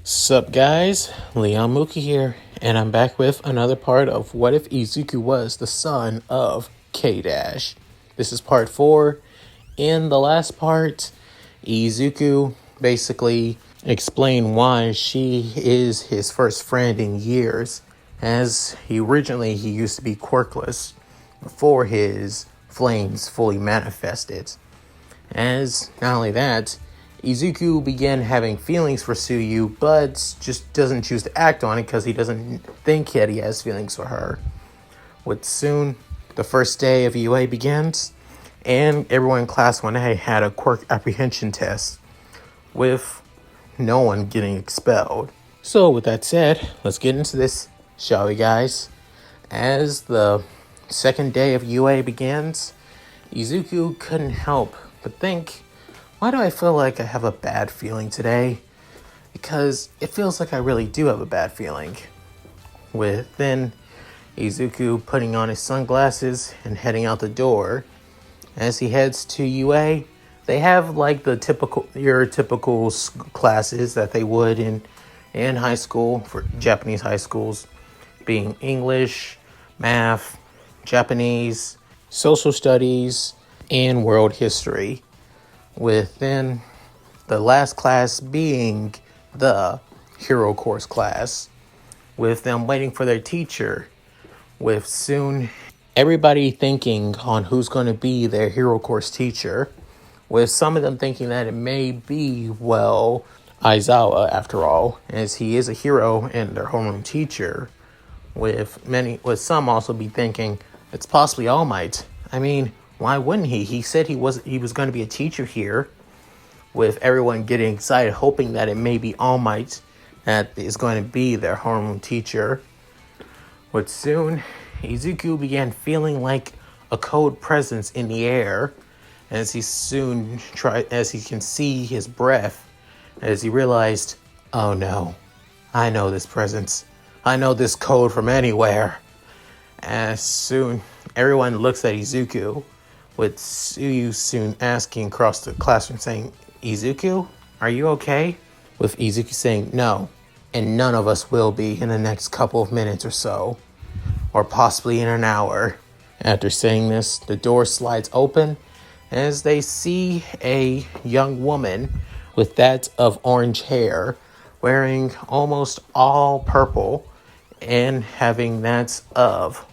Sup guys, Mooky here, and I'm back with another part of What If Izuku Was the Son of K-Dash. This is part 4. In the last part, Izuku basically explained why she is his first friend in years, as he used to be quirkless before his flames fully manifested. As not only that, Izuku began having feelings for Tsuyu, but just doesn't choose to act on it because he doesn't think that he has feelings for her. With soon, the first day of UA begins, and everyone in Class 1A had a quirk apprehension test, with no one getting expelled. So with that said, let's get into this, shall we guys? As the second day of UA begins, Izuku couldn't help but think, why do I feel like I have a bad feeling today? Because it feels like I really do have a bad feeling. With then Izuku putting on his sunglasses and heading out the door. As he heads to UA, they have like the your typical classes that they would in high school for Japanese high schools, being English, math, Japanese, social studies, and world history. With then the last class being the hero course class, with them waiting for their teacher, with soon everybody thinking on who's going to be their hero course teacher, with some of them thinking that it may be, Aizawa after all, as he is a hero and their homeroom teacher, with some also be thinking it's possibly All Might. I mean, why wouldn't he? He said he was going to be a teacher here, with everyone getting excited, hoping that it may be All Might that is going to be their homeroom teacher. But soon, Izuku began feeling like a cold presence in the air, as he can see his breath, as he realized, oh no, I know this presence. I know this code from anywhere. As soon, everyone looks at Izuku, with Tsuyu soon asking across the classroom saying, Izuku, are you okay? With Izuku saying no, and none of us will be in the next couple of minutes or so, or possibly in an hour. After saying this, the door slides open as they see a young woman with that of orange hair, wearing almost all purple and having that of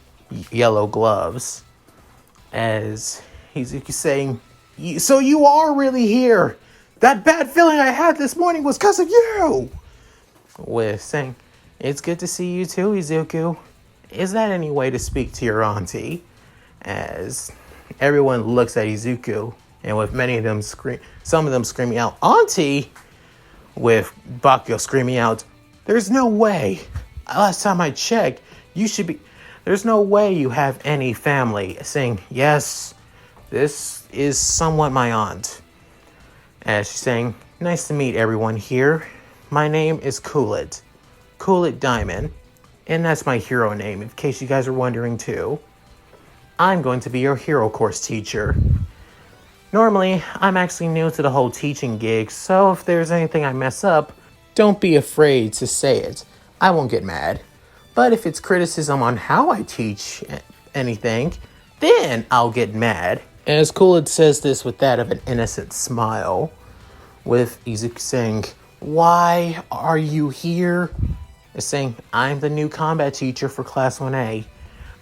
yellow gloves. As Izuku saying, so you are really here. That bad feeling I had this morning was because of you. With saying, it's good to see you too, Izuku. Is that any way to speak to your auntie? As everyone looks at Izuku, and with some of them screaming out, Auntie! With Bakugo screaming out, there's no way. Last time I checked, there's no way you have any family. Saying, yes, this is somewhat my aunt. As she's saying, nice to meet everyone here. My name is Auntie Diamond, and that's my hero name, in case you guys are wondering too. I'm going to be your hero course teacher. Normally, I'm actually new to the whole teaching gig, so if there's anything I mess up, don't be afraid to say it. I won't get mad. But if it's criticism on how I teach anything, then I'll get mad. As Coolid says this with that of an innocent smile, with Izuku saying, why are you here? Saying, I'm the new combat teacher for Class 1A.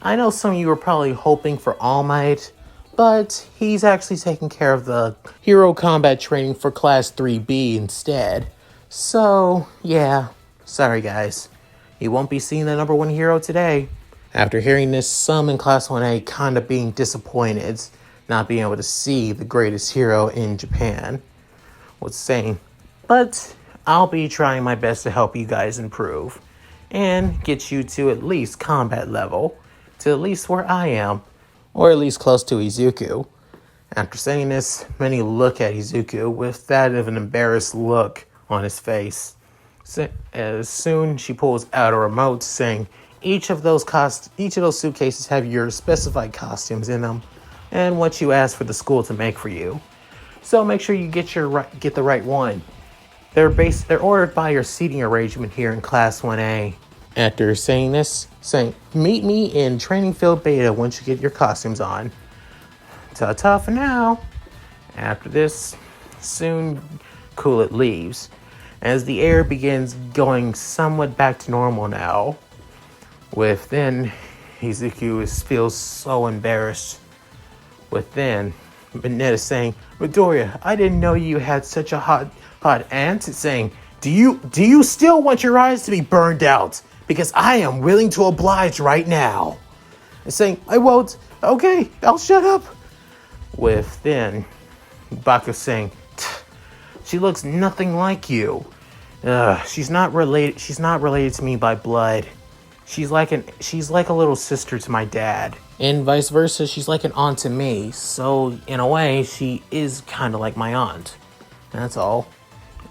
I know some of you are probably hoping for All Might, but he's actually taking care of the hero combat training for Class 3B instead. So, yeah, sorry guys. He won't be seeing the number 1 hero today. After hearing this, some in Class 1A kind of being disappointed, not being able to see the greatest hero in Japan, was saying, but I'll be trying my best to help you guys improve and get you to at least combat level, to at least where I am, or at least close to Izuku. After saying this, many look at Izuku with that of an embarrassed look on his face. As soon she pulls out a remote, saying, each of those suitcases have your specified costumes in them, and what you asked for the school to make for you. So make sure you get the right one. They're ordered by your seating arrangement here in Class 1A. After saying this, saying, meet me in Training Field Beta once you get your costumes on. Ta-ta for now. After this, soon Coolit leaves. As the air begins going somewhat back to normal now. Within, Izuku feels so embarrassed. Within, Mineta saying, Midoriya, I didn't know you had such a hot aunt. Saying, do you still want your eyes to be burned out? Because I am willing to oblige right now. And saying, I won't. Okay, I'll shut up. Within, Bakugo saying, she looks nothing like you. She's not related to me by blood. She's like a little sister to my dad. And vice versa, she's like an aunt to me. So in a way, she is kind of like my aunt. That's all.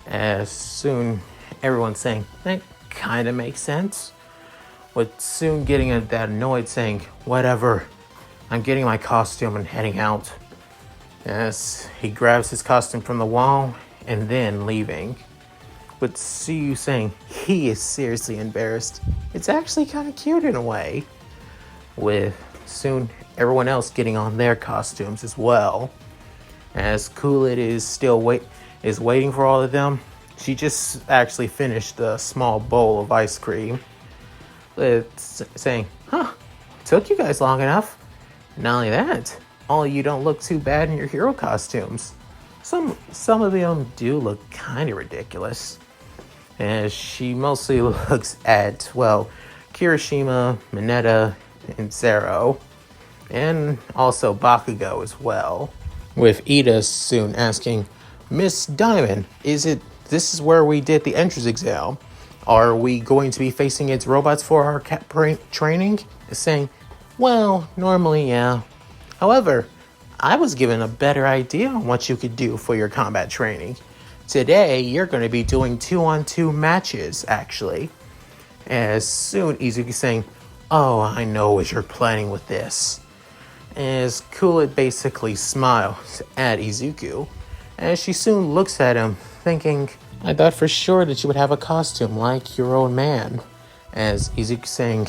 As soon everyone's saying, that kind of makes sense. With soon getting that annoyed saying, whatever, I'm getting my costume and heading out. As he grabs his costume from the wall and then leaving. With Suyu saying he is seriously embarrassed. It's actually kind of cute in a way. With soon everyone else getting on their costumes as well. As Coolit is waiting for all of them. She just actually finished a small bowl of ice cream. It's saying, took you guys long enough. Not only that, all of you don't look too bad in your hero costumes. Some of them do look kind of ridiculous. As she mostly looks at, Kirishima, Mineta, and Zero. And also Bakugo as well. With Ida soon asking, Miss Diamond, this is where we did the entrance exam. Are we going to be facing its robots for our training? Saying, well, normally, yeah. However, I was given a better idea on what you could do for your combat training. Today, you're going to be doing 2-on-2 matches, actually. As soon Izuku saying, oh, I know what you're planning with this. As Coolit basically smiles at Izuku. As she soon looks at him, thinking, I thought for sure that you would have a costume like your own man. As Izuku saying,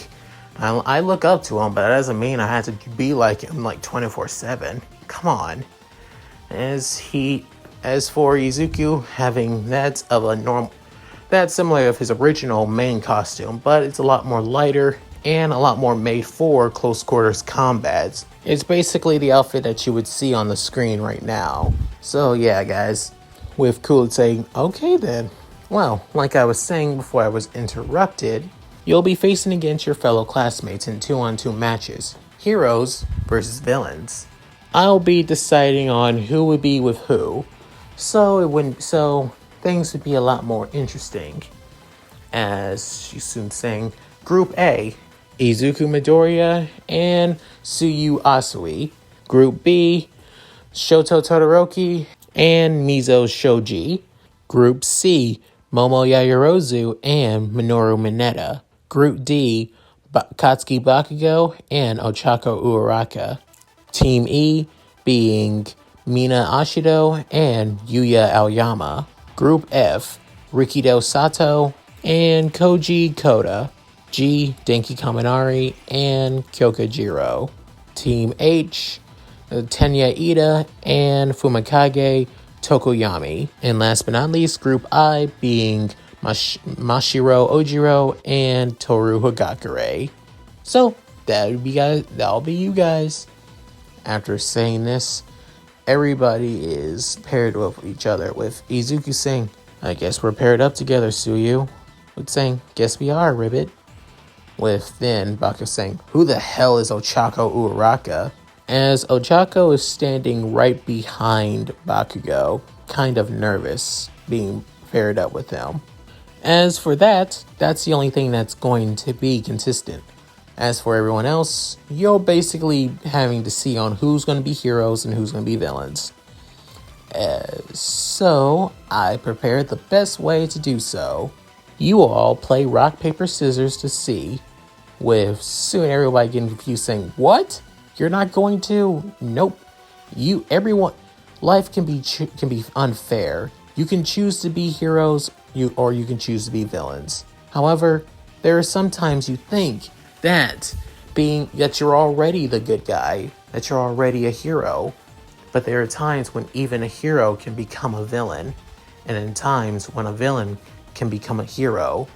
I look up to him, but that doesn't mean I have to be like him like 24/7. Come on. As for Izuku having that's similar of his original main costume, but it's a lot more lighter and a lot more made for close quarters combats. It's basically the outfit that you would see on the screen right now. So yeah, guys, with Coolit saying, okay then. Well, like I was saying before I was interrupted, you'll be facing against your fellow classmates in 2-on-2 matches. Heroes versus villains. I'll be deciding on who would be with who. So things would be a lot more interesting. As she's soon saying, Group A, Izuku Midoriya and Tsuyu Asui. Group B, Shoto Todoroki and Mizo Shoji. Group C, Momo Yaoyorozu and Minoru Mineta. Group D, Katsuki Bakugo and Ochako Uraraka. Team E being Mina Ashido and Yuya Aoyama. Group F, Rikido Sato and Koji Koda. G, Denki Kaminari and Kyokujiro. Team H, Tenya Ida and Fumakage Tokoyami. And last but not least, Group I being Mashiro Ojiro and Toru Hagakure. So that'll be you guys. After saying this, everybody is paired with each other, with Izuku saying, I guess we're paired up together, Tsuyu. With saying, guess we are, Ribbit. With then Bakugo saying, who the hell is Ochako Uraraka? As Ochako is standing right behind Bakugo, kind of nervous, being paired up with him. As for that's the only thing that's going to be consistent. As for everyone else, you're basically having to see on who's going to be heroes and who's going to be villains. So, I prepared the best way to do so. You all play rock, paper, scissors to see. With soon everybody getting confused saying, what? You're not going to? Nope. Everyone, life can be unfair. You can choose to be heroes, or you can choose to be villains. However, there are sometimes you think that you're already the good guy, that you're already a hero. But there are times when even a hero can become a villain, and in times when a villain can become a hero.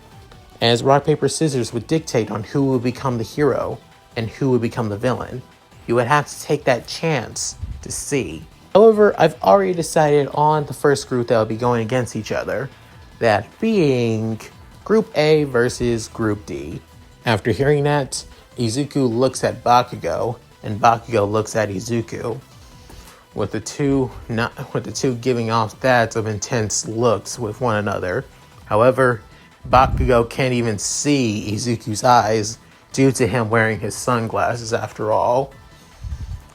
As rock, paper, scissors would dictate on who would become the hero and who would become the villain. You would have to take that chance to see. However, I've already decided on the first group that will be going against each other, that being Group A versus Group D. After hearing that, Izuku looks at Bakugo, and Bakugo looks at Izuku, with the two giving off that of intense looks with one another. However, Bakugo can't even see Izuku's eyes due to him wearing his sunglasses after all,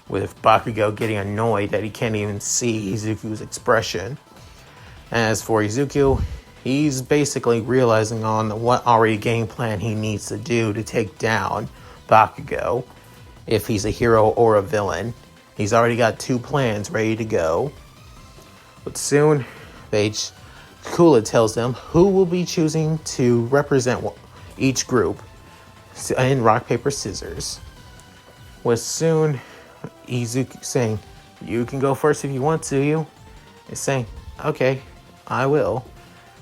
with Bakugo getting annoyed that he can't even see Izuku's expression. As for Izuku, he's basically realizing on what already game plan he needs to do to take down Bakugo, if he's a hero or a villain. He's already got 2 plans ready to go. But soon, Kula tells them who will be choosing to represent each group in rock, paper, scissors. With soon, Izuku saying, "You can go first if you want to, you." Is saying, "Okay, I will."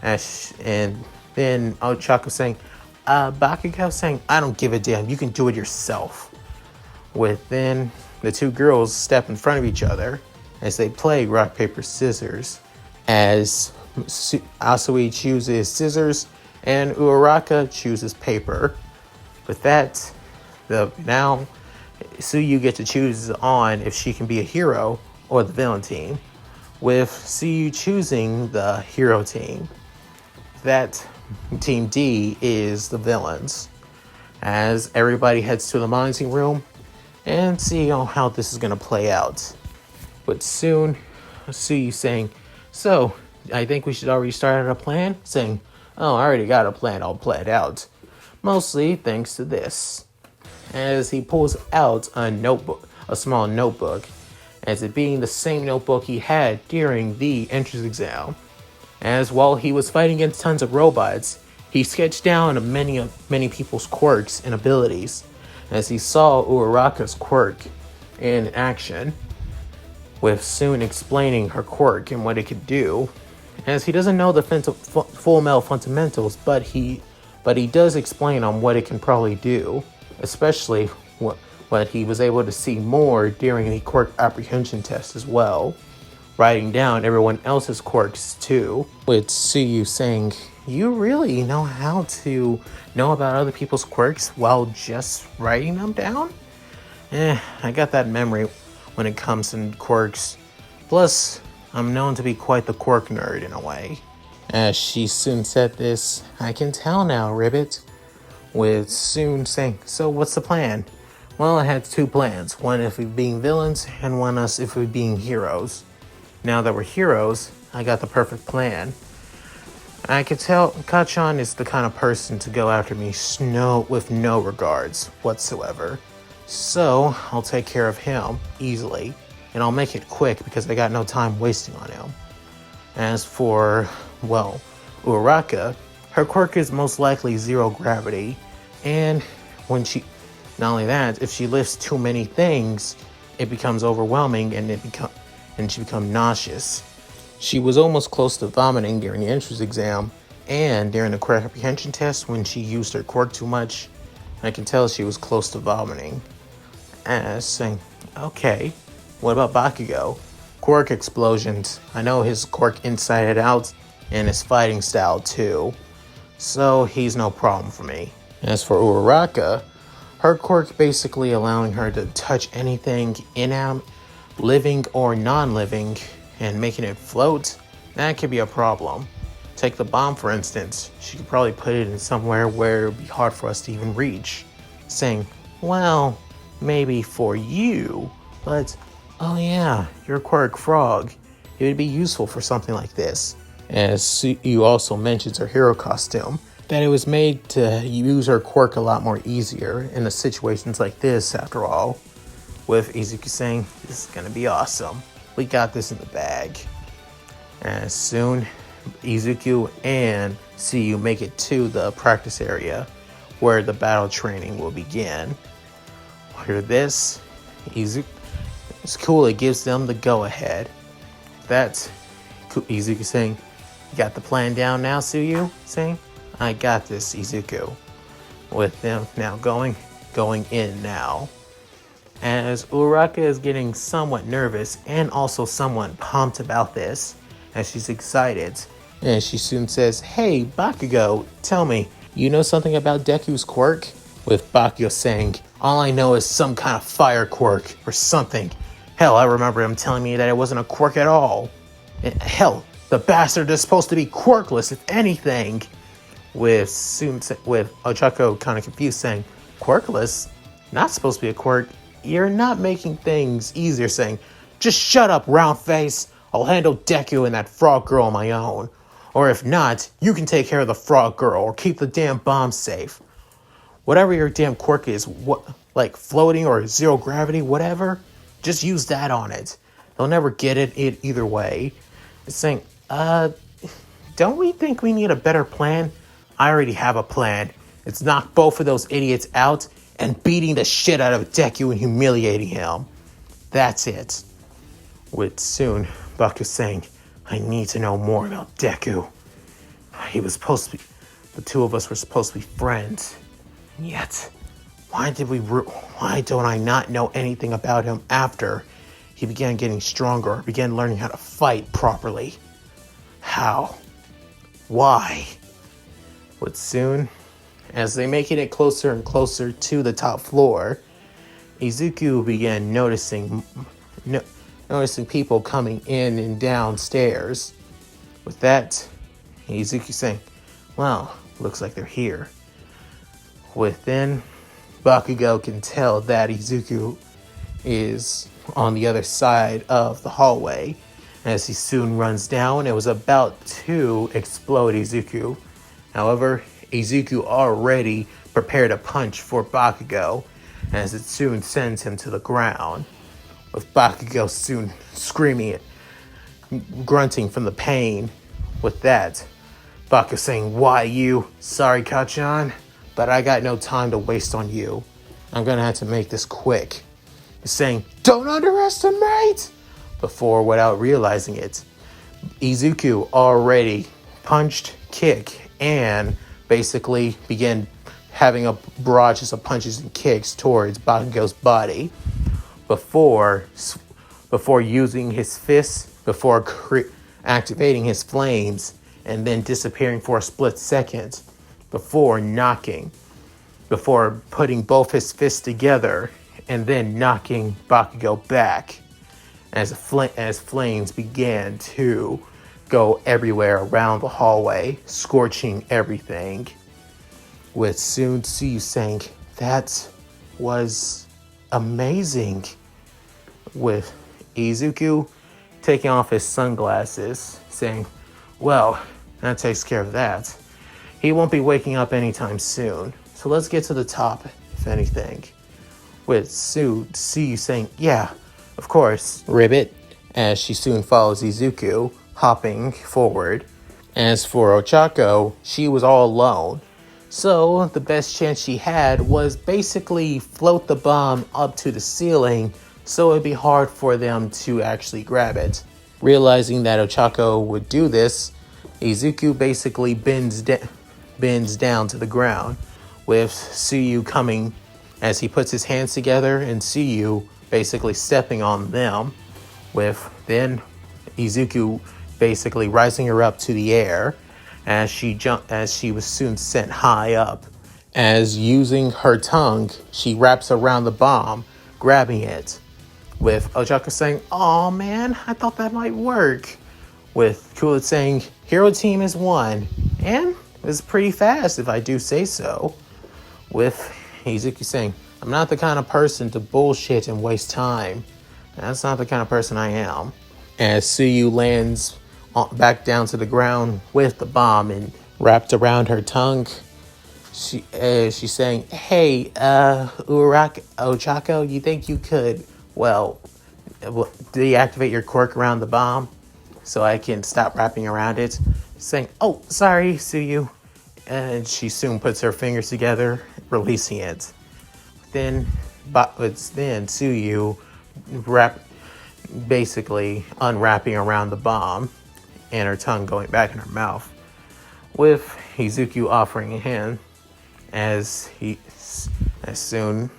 And then Ochako saying, Bakugo saying, "I don't give a damn, you can do it yourself." With then the 2 girls step in front of each other as they play rock, paper, scissors. As Asui chooses scissors and Uraraka chooses paper. With that, now Tsuyu gets to choose on if she can be a hero or the villain team, with Tsuyu choosing the hero team. That Team D is the villains. As everybody heads to the monitoring room and see how this is going to play out. But soon, Tsuyu saying, "So, I think we should already start a plan?" Saying, "Oh, I already got a plan all planned out. Mostly thanks to this." As he pulls out a small notebook, as it being the same notebook he had during the entrance exam. As while he was fighting against tons of robots, he sketched down many people's quirks and abilities, as he saw Uraraka's quirk in action, with soon explaining her quirk and what it could do. As he doesn't know the full metal fundamentals, but he does explain on what it can probably do, especially what he was able to see more during the quirk apprehension test as well, writing down everyone else's quirks too, with Tsuyu saying, "You really know how to know about other people's quirks while just writing them down?" I got that memory when it comes to quirks. Plus, I'm known to be quite the quirk nerd in a way. As she soon said this, "I can tell now, Ribbit," with soon saying, "So what's the plan?" Well, I had 2 plans. One if we being villains, and one us if we being heroes. Now that we're heroes, I got the perfect plan. I could tell Kachan is the kind of person to go after me with no regards whatsoever. So, I'll take care of him easily, and I'll make it quick because I got no time wasting on him. As for, Uraraka, her quirk is most likely 0 gravity, and not only that, if she lifts too many things, it becomes overwhelming and she becomes nauseous. She was almost close to vomiting during the entrance exam and during the quirk apprehension test when she used her quirk too much. I can tell she was close to vomiting. As saying, "Okay, what about Bakugo? Quirk explosions. I know his quirk inside and out and his fighting style too. So he's no problem for me." As for Uraraka, her quirk basically allowing her to touch anything inanimate, living or non-living, and making it float, that could be a problem. Take the bomb, for instance. She could probably put it in somewhere where it would be hard for us to even reach. Saying, "Well, maybe for you, but oh yeah, your quirk frog. It would be useful for something like this." As you also mentions her hero costume, that it was made to use her quirk a lot more easier in the situations like this, after all. With Izuku saying, "This is gonna be awesome. We got this in the bag." As soon Izuku and Tsuyu make it to the practice area where the battle training will begin. Hear this, Izuku, it's cool, it gives them the go-ahead. That's Izuku saying, "You got the plan down now, Tsuyu?" Saying, "I got this, Izuku." With them now going in now. As Uraraka is getting somewhat nervous and also somewhat pumped about this, as she's excited. And she soon says, "Hey, Bakugo, tell me, you know something about Deku's quirk?" With Bakugo saying, "All I know is some kind of fire quirk or something. Hell, I remember him telling me that it wasn't a quirk at all. And hell, the bastard is supposed to be quirkless, if anything." With Ochako kind of confused saying, "Quirkless? Not supposed to be a quirk? You're not making things easier," saying, "Just shut up, round face. I'll handle Deku and that frog girl on my own. Or if not, you can take care of the frog girl or keep the damn bomb safe. Whatever your damn quirk is, like floating or zero gravity, whatever, just use that on it. They'll never get it either way." It's saying, don't we think we need a better plan? I already have a plan. It's knock both of those idiots out and beating the shit out of Deku and humiliating him. That's it. With soon, Bakugo saying, "I need to know more about Deku. He was supposed to be, the two of us were supposed to be friends. Yet, why don't I not know anything about him after he began getting stronger or began learning how to fight properly? How? Why?" But soon, as they making it closer and closer to the top floor, Izuku began noticing people coming in and downstairs. With that, Izuku saying, "Well, looks like they're here." Within, Bakugo can tell that Izuku is on the other side of the hallway. As he soon runs down, it was about to explode Izuku. However, Izuku already prepared a punch for Bakugo, as it soon sends him to the ground. With Bakugo soon screaming grunting from the pain. With that, Bakugo saying, "Why you? Sorry, Kachan, but I got no time to waste on you. I'm gonna have to make this quick." He's saying, "Don't underestimate!" Before, without realizing it, Izuku already punched, kicked, and basically began having a barrage of punches and kicks towards Bakugo's body before using his fists, before activating his flames, and then disappearing for a split second, before putting both his fists together and then knocking Bakugo back as flames began to go everywhere around the hallway, scorching everything. With soon Tsuyu saying, "That was amazing." With Izuku taking off his sunglasses, saying, "Well, that takes care of that. He won't be waking up anytime soon, so let's get to the top, if anything." With Tsuyu saying, "Yeah, of course, Ribbit," as she soon follows Izuku, hopping forward. As for Ochako, she was all alone, so the best chance she had was basically float the bomb up to the ceiling so it'd be hard for them to actually grab it. Realizing that Ochako would do this, Izuku basically bends down to the ground, with Tsuyu coming as he puts his hands together and Tsuyu basically stepping on them, with then Izuku basically rising her up to the air as she was soon sent high up. As using her tongue, she wraps around the bomb, grabbing it. With Ochako saying, "Aw man, I thought that might work." With Kulit saying, "Hero team is won." And it was pretty fast if I do say so. With Izuku saying, "I'm not the kind of person to bullshit and waste time. That's not the kind of person I am." As Tsuyu lands back down to the ground with the bomb and wrapped around her tongue, she's saying, "Hey, Ochako, you think you could, well, deactivate your quirk around the bomb?" so I can stop wrapping around it, saying, "Oh, sorry, Suyu." And she soon puts her fingers together, releasing it. Then Suyu basically unwrapping around the bomb and her tongue going back in her mouth, with Izuku offering a hand as soon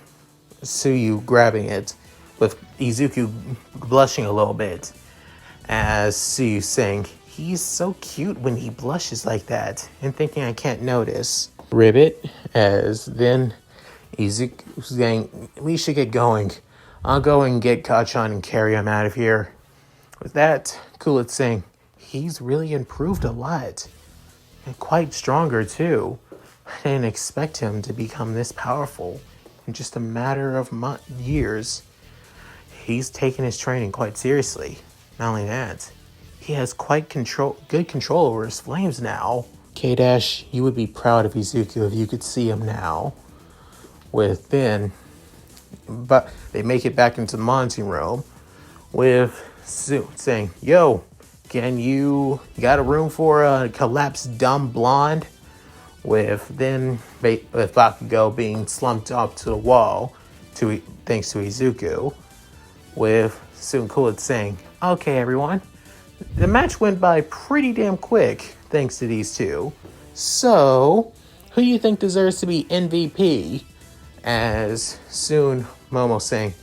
Suyu grabbing it, with Izuku blushing a little bit as Suyu saying, "He's so cute when he blushes like that," and thinking I can't notice. Ribbit, as then Izuku saying, "We should get going. I'll go and get Kachan and carry him out of here." With that, Kulit saying, "He's really improved a lot. And quite stronger too. I didn't expect him to become this powerful in just a matter of years. He's taken his training quite seriously. Not only that, he has quite good control over his flames now." K-Dash, you would be proud of Izuku if you could see him now. But they make it back into the monitoring room with Sue saying, "Yo, you got a room for a collapsed dumb blonde?" With Bakugo being slumped up to the wall thanks to Izuku. With Soon Kulit saying, "Okay, everyone. The match went by pretty damn quick thanks to these two. So, who do you think deserves to be MVP?" As soon Momo saying,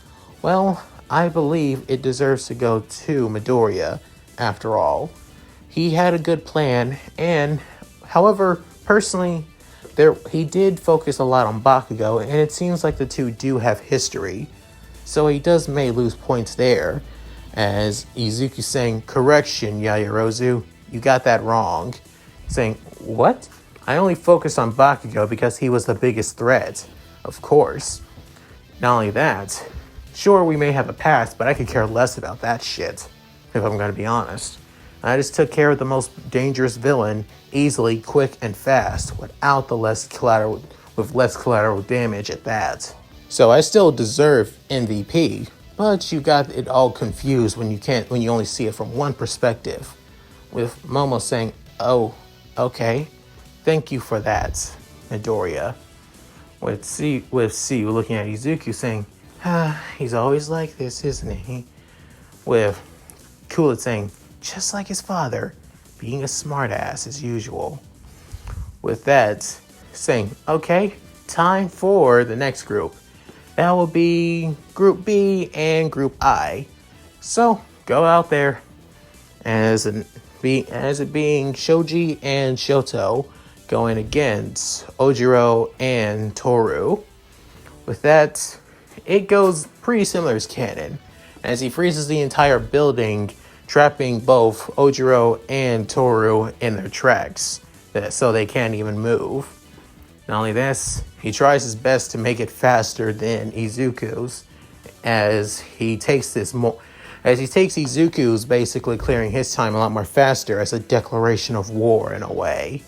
"Well, I believe it deserves to go to Midoriya, after all. He had a good plan, and however, personally, he did focus a lot on Bakugo, and it seems like the two do have history, so he may lose points there." As Izuku saying, "Correction, Yaoyorozu, you got that wrong." Saying, "What? I only focused on Bakugo because he was the biggest threat. Of course. Not only that, sure, we may have a past, but I could care less about that shit, if I'm going to be honest. I just took care of the most dangerous villain easily, quick, and fast, without less collateral damage at that. So I still deserve MVP, but you got it all confused when you only see it from one perspective." With Momo saying, "Oh, okay. Thank you for that, Midoriya." With Siu looking at Izuku saying, "He's always like this, isn't he?" With Kulit saying, "Just like his father, being a smartass as usual." With that, saying, "Okay, time for the next group. That will be Group B and Group I. So, go out there." As it being Shoji and Shoto going against Ojiro and Toru. With that, it goes pretty similar as canon, as he freezes the entire building, trapping both Ojiro and Toru in their tracks, so they can't even move. Not only this, he tries his best to make it faster than Izuku's, as he takes Izuku's basically clearing his time a lot more faster as a declaration of war in a way.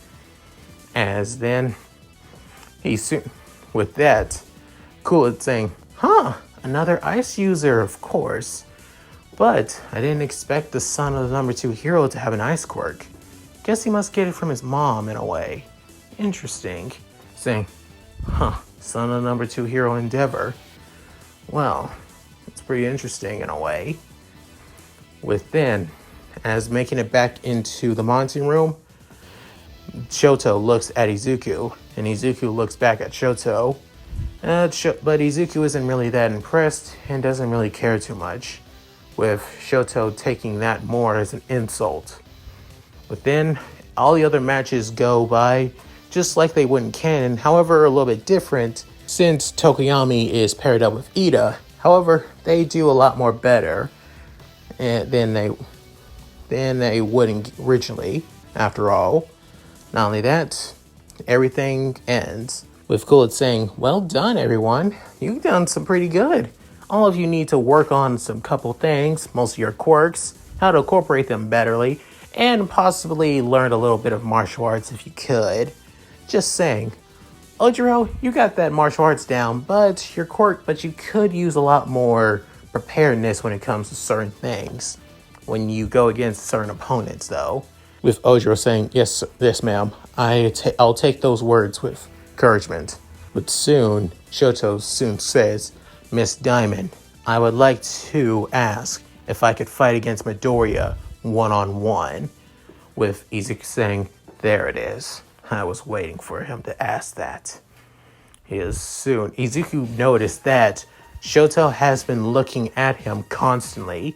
As then, with that, Kulit saying, "Another ice user, of course. But I didn't expect the son of the number 2 hero to have an ice quirk. Guess he must get it from his mom in a way. Interesting." Saying, "Son of the number 2 hero Endeavor. Well, it's pretty interesting in a way." With then, as making it back into the monitoring room, Shoto looks at Izuku, and Izuku looks back at Shoto. But Izuku isn't really that impressed and doesn't really care too much, with Shoto taking that more as an insult. But then, all the other matches go by just like they would in canon, however a little bit different, since Tokoyami is paired up with Ida. However, they do a lot more better than they would originally, after all. Not only that, everything ends with Kulit saying, "Well done, everyone. You've done some pretty good. All of you need to work on some couple things, most of your quirks, how to incorporate them betterly, and possibly learn a little bit of martial arts if you could. Just saying. Ojiro, you got that martial arts down, but you could use a lot more preparedness when it comes to certain things. when you go against certain opponents, though. With Ojiro saying, yes, yes, ma'am, I'll take those words with encouragement. But soon, Shoto soon says, Miss Diamond, I would like to ask if I could fight against Midoriya one-on-one. With Izuku saying, there it is. I was waiting for him to ask that. Izuku noticed that Shoto has been looking at him constantly.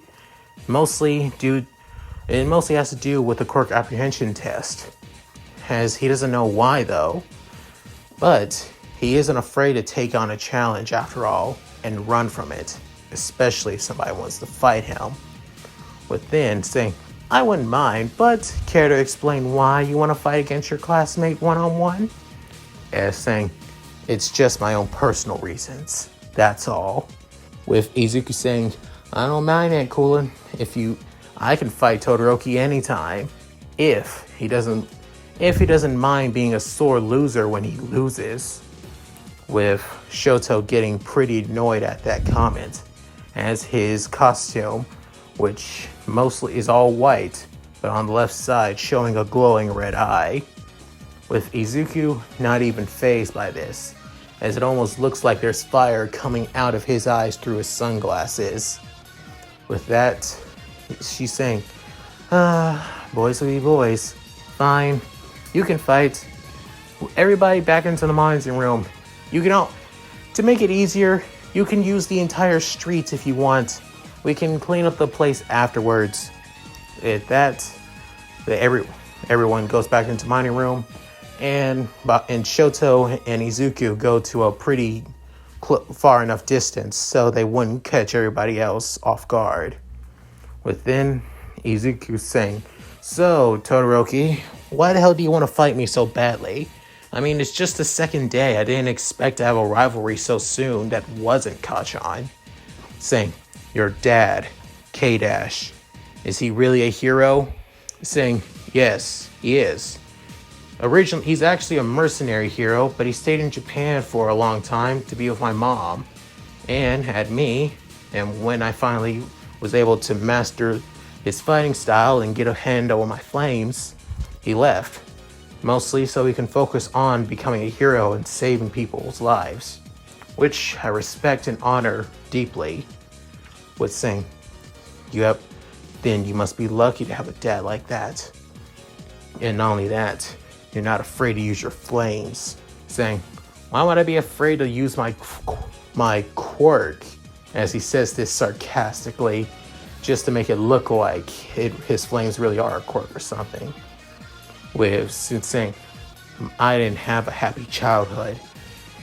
It mostly has to do with the quirk apprehension test, as he doesn't know why though. But he isn't afraid to take on a challenge after all and run from it, especially if somebody wants to fight him. With then saying, I wouldn't mind, but care to explain why you want to fight against your classmate one-on-one? As saying, it's just my own personal reasons, that's all. With Izuku saying, I don't mind, Aunt Coolin. I can fight Todoroki anytime. If he doesn't mind being a sore loser when he loses. With Shoto getting pretty annoyed at that comment, as his costume, which mostly is all white, but on the left side showing a glowing red eye. With Izuku not even fazed by this, as it almost looks like there's fire coming out of his eyes through his sunglasses. With that, she's saying, boys will be boys. Fine, you can fight. Everybody back into the monitoring room. To make it easier, you can use the entire street if you want. We can clean up the place afterwards. Everyone goes back into monitoring room, and Shoto and Izuku go to a pretty far enough distance so they wouldn't catch everybody else off guard. Within, Izuku saying, so, Todoroki, why the hell do you want to fight me so badly? I mean, it's just the second day. I didn't expect to have a rivalry so soon that wasn't Kachan. Saying, your dad, K-Dash, is he really a hero? Saying, yes, he is. Originally, he's actually a mercenary hero, but he stayed in Japan for a long time to be with my mom and had me. And when I finally was able to master his fighting style and get a handle on my flames, he left. Mostly so he can focus on becoming a hero and saving people's lives, which I respect and honor deeply. With saying, then you must be lucky to have a dad like that. And not only that, you're not afraid to use your flames. Saying, why would I be afraid to use my quirk? As he says this sarcastically, just to make it look like his flames really are a quirk or something. With saying, I didn't have a happy childhood.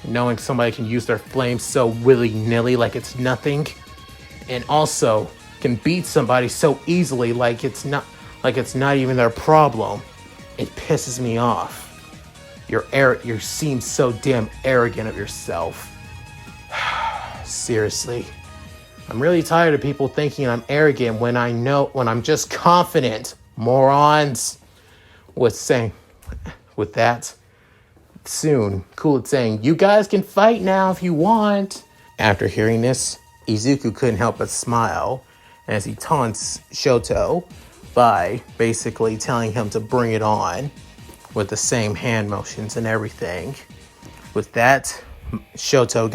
Knowing somebody can use their flames so willy-nilly like it's nothing, and also can beat somebody so easily like it's not even their problem. It pisses me off. You seem so damn arrogant of yourself. Seriously. I'm really tired of people thinking I'm arrogant when I'm just confident. Morons. With that, soon, Cool saying, you guys can fight now if you want. After hearing this, Izuku couldn't help but smile as he taunts Shoto by basically telling him to bring it on with the same hand motions and everything. With that, Shoto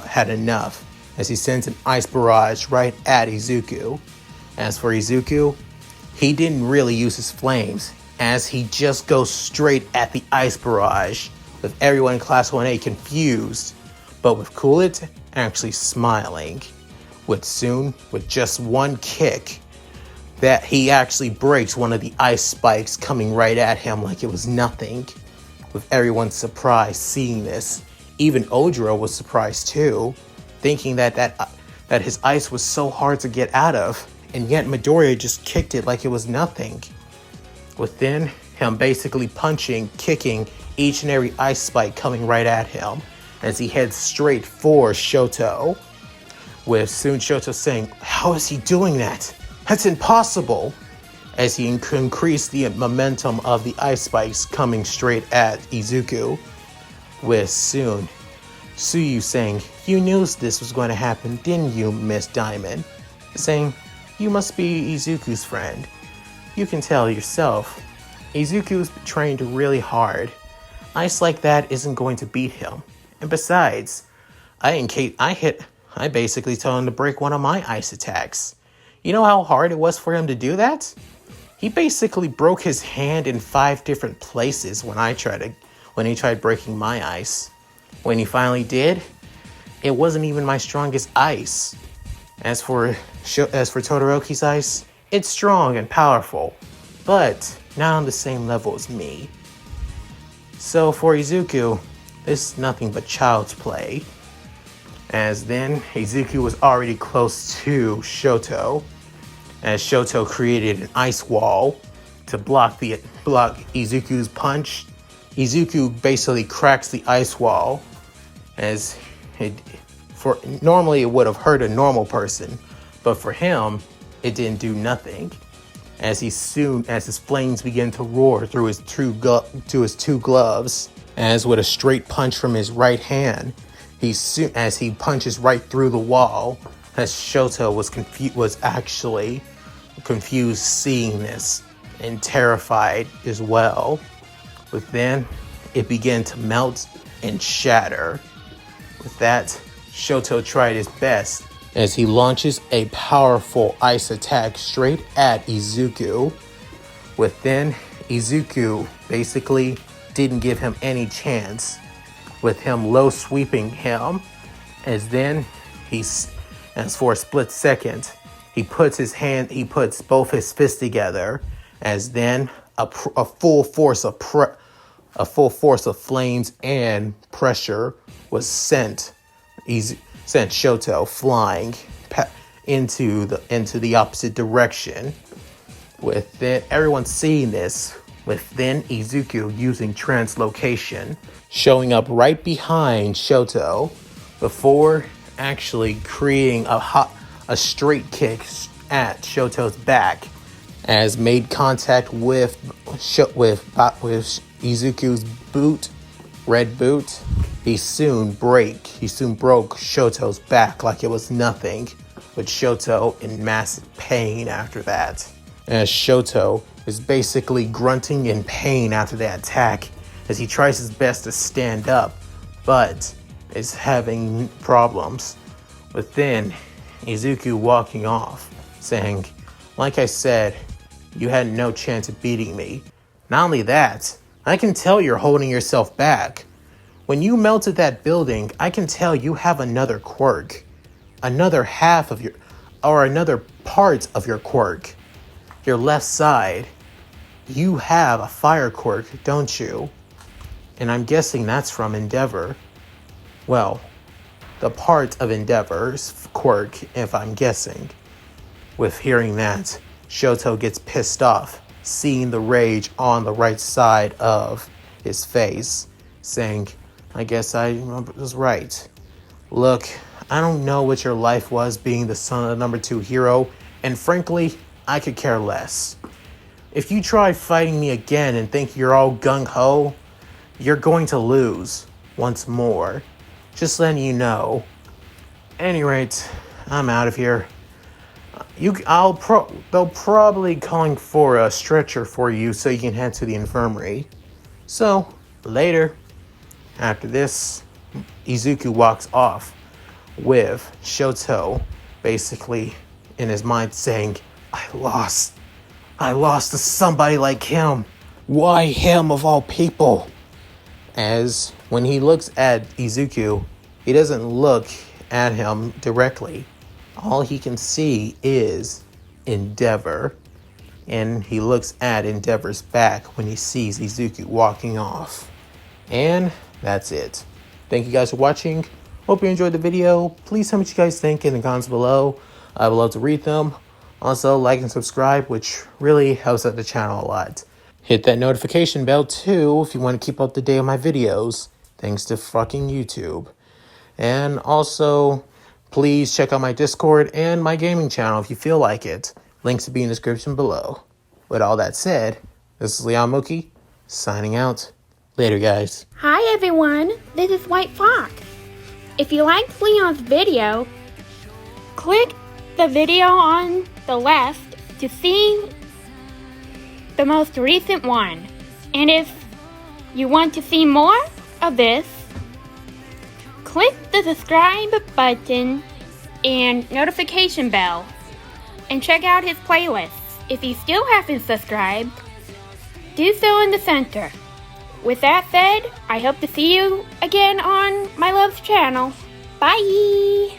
had enough as he sends an ice barrage right at Izuku. As for Izuku, he didn't really use his flames, as he just goes straight at the ice barrage, with everyone in Class 1A confused, but with Coolit actually smiling. With just one kick, that he actually breaks one of the ice spikes coming right at him like it was nothing. With everyone surprised seeing this, even Ojiro was surprised too, thinking that his ice was so hard to get out of, and yet Midoriya just kicked it like it was nothing. Within him basically punching, kicking each and every ice spike coming right at him as he heads straight for Shoto. With soon Shoto saying, how is he doing that? That's impossible! As he increased the momentum of the ice spikes coming straight at Izuku. With soon Suyu saying, you knew this was going to happen, didn't you, Miss Diamond? Saying, You must be Izuku's friend. You can tell yourself. Izuku's trained really hard. Ice like that isn't going to beat him. And besides, I basically told him to break one of my ice attacks. You know how hard it was for him to do that? He basically broke his hand in 5 different places when he tried breaking my ice. When he finally did, it wasn't even my strongest ice. As for Todoroki's ice, it's strong and powerful, but not on the same level as me. So for Izuku, this is nothing but child's play. As then, Izuku was already close to Shoto, as Shoto created an ice wall to block Izuku's punch. Izuku basically cracks the ice wall, as normally it would have hurt a normal person, but for him, it didn't do nothing. As his flames began to roar through his two gloves, as with a straight punch from his right hand, as he punches right through the wall, as Shoto was actually confused seeing this and terrified as well. But then it began to melt and shatter. With that, Shoto tried his best as he launches a powerful ice attack straight at Izuku. With then, Izuku basically didn't give him any chance, with him low sweeping him. As for a split second, he puts both his fists together. As then a full force of flames and pressure was sent Shoto flying into the opposite direction. With then everyone seeing this, with then Izuku using translocation, showing up right behind Shoto before actually creating a straight kick at Shoto's back, as made contact with Izuku's red boot. He soon broke Shoto's back like it was nothing, with Shoto in massive pain after that. As Shoto is basically grunting in pain after that attack, as he tries his best to stand up, but is having problems. But then, Izuku walking off, saying, "Like I said, you had no chance of beating me. Not only that, I can tell you're holding yourself back. When you melted that building, I can tell you have another quirk. Another part of your quirk. Your left side. You have a fire quirk, don't you? And I'm guessing that's from Endeavor. Well, the part of Endeavor's quirk, if I'm guessing." With hearing that, Shoto gets pissed off, seeing the rage on the right side of his face, saying, "I guess I was right. Look, I don't know what your life was being the son of the number 2 hero, and frankly, I could care less. If you try fighting me again and think you're all gung-ho, you're going to lose once more. Just letting you know. Any rate, I'm out of here. They'll probably calling for a stretcher for you so you can head to the infirmary. So, later." After this, Izuku walks off with Shoto basically in his mind saying, I lost to somebody like him. Why him of all people?" As when he looks at Izuku, he doesn't look at him directly. All he can see is Endeavor. And he looks at Endeavor's back when he sees Izuku walking off. And that's it. Thank you guys for watching. Hope you enjoyed the video. Please tell me what you guys think in the comments below. I would love to read them. Also, like and subscribe, which really helps out the channel a lot. Hit that notification bell too if you want to keep up to date on my videos. Thanks to fucking YouTube. And also, please check out my Discord and my gaming channel if you feel like it. Links will be in the description below. With all that said, this is Mooky, signing out. Later, guys. Hi everyone, this is White Fox. If you liked Leon's video, click the video on the left to see the most recent one. And if you want to see more of this, click the subscribe button and notification bell and check out his playlists. If you still haven't subscribed, do so in the center. With that said, I hope to see you again on my love's channel. Bye!